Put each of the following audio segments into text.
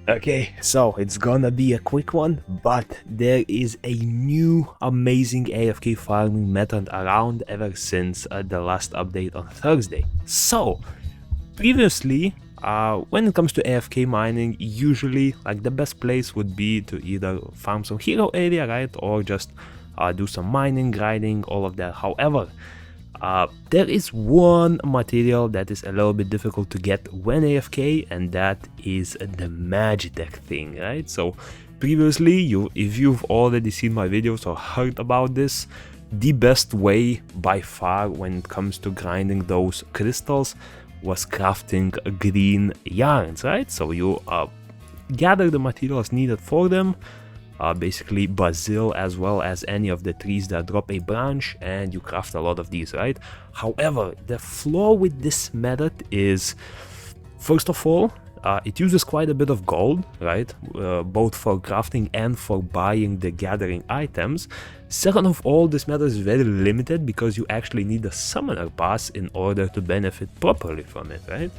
Okay, so it's gonna be a quick one, but there is a new amazing AFK farming method around ever since the last update on Thursday. So, previously, when it comes to AFK mining, usually like the best place would be to either farm some hero area, right, or just do some mining, grinding, all of that. However, there is one material that is a little bit difficult to get when AFK, and that is the Magitech thing, right? So previously, if you've already seen my videos or heard about this, the best way by far when it comes to grinding those crystals was crafting green yarns, right? So you gather the materials needed for them, basically basil as well as any of the trees that drop a branch, and you craft a lot of these, right? However, the flaw with this method is, first of all, it uses quite a bit of gold, right? Both for crafting and for buying the gathering items. Second of all, this method is very limited because you actually need a summoner pass in order to benefit properly from it, right?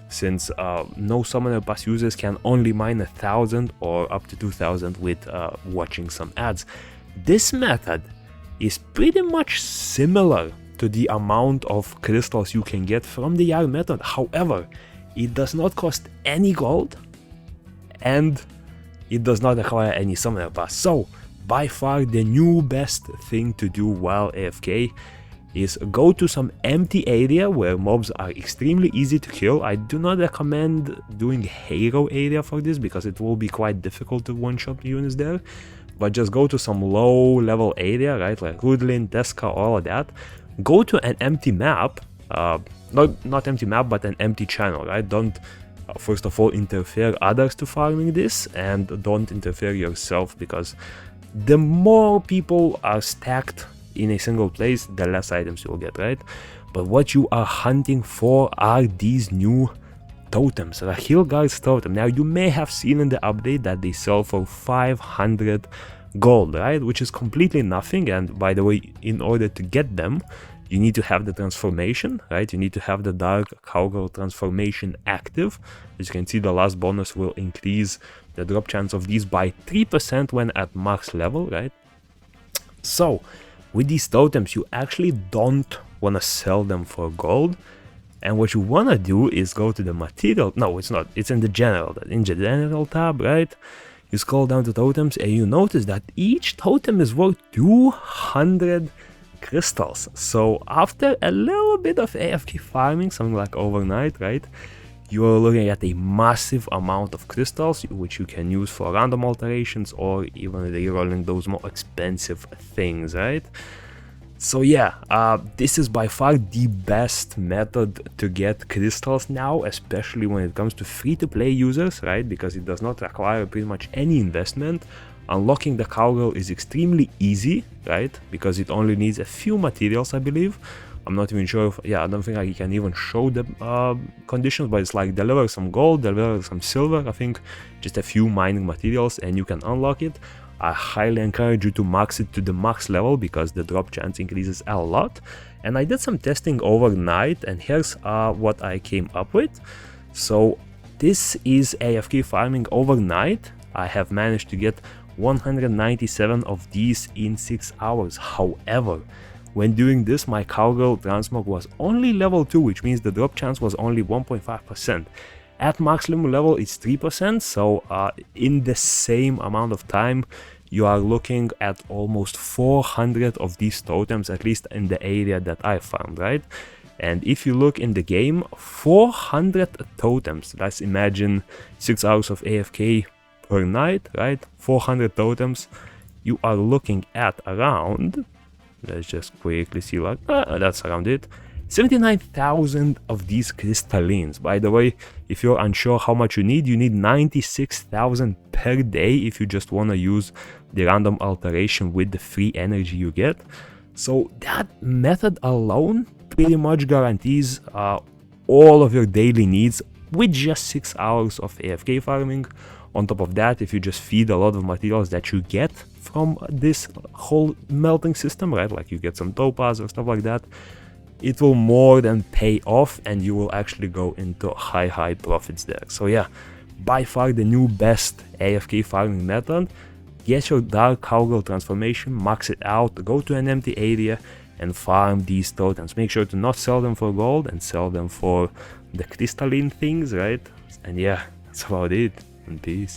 Since no summoner pass users can only mine 1,000 or up to 2,000 with watching some ads. This method is pretty much similar to the amount of crystals you can get from the yarn method. However, it does not cost any gold and it does not require any summoner pass. So by far the new best thing to do while AFK is go to some empty area where mobs are extremely easy to kill. I do not recommend doing hero area for this because it will be quite difficult to one-shot units there, but just go to some low level area, right, like Rudlin, Deska, all of that. Go to an empty map, not empty map, but an empty channel, right? Don't first of all interfere others to farming this, and don't interfere yourself, because the more people are stacked in a single place, the less items you will get, right? But what you are hunting for are these new totems, Rahilgard's totem. Now you may have seen in the update that they sell for 500 gold, right? Which is completely nothing. And by the way, in order to get them, you need to have the transformation, right? You need to have the dark cowgirl transformation active. As you can see, the last bonus will increase the drop chance of these by 3% when at max level, right? So with these totems, you actually don't want to sell them for gold. And what you want to do is go to the material. No, it's not. It's in the general tab, right? You scroll down to totems and you notice that each totem is worth 200 crystals. So after a little bit of AFK farming, something like overnight, right, you are looking at a massive amount of crystals, which you can use for random alterations or even rerolling those more expensive things, right? So yeah, this is by far the best method to get crystals now, especially when it comes to free-to-play users, right? Because it does not require pretty much any investment. Unlocking the cowgirl is extremely easy, right? Because it only needs a few materials, I believe. I'm not even sure if, yeah, I don't think I can even show the conditions, but it's like deliver some gold, deliver some silver, I think just a few mining materials and you can unlock it. I highly encourage you to max it to the max level because the drop chance increases a lot. And I did some testing overnight and here's what I came up with. So this is AFK farming overnight. I have managed to get 197 of these in 6 hours. However, when doing this, my cowgirl transmog was only level 2, which means the drop chance was only 1.5%. At maximum level, it's 3%, so in the same amount of time, you are looking at almost 400 of these totems, at least in the area that I found, right? And if you look in the game, 400 totems, let's imagine 6 hours of AFK per night, right? 400 totems, you are looking at around, let's just quickly see, like, that's around it, 79,000 of these crystallines. By the way, if you're unsure how much you need 96,000 per day if you just want to use the random alteration with the free energy you get. So that method alone pretty much guarantees all of your daily needs with just 6 hours of AFK farming. On top of that, if you just feed a lot of materials that you get from this whole melting system, right, like you get some topaz or stuff like that, it will more than pay off and you will actually go into high profits there. So yeah, by far the new best AFK farming method. Get your dark cowgirl transformation, max it out, go to an empty area and farm these totems. Make sure to not sell them for gold and sell them for the crystalline things, right? And yeah, that's about it. And peace.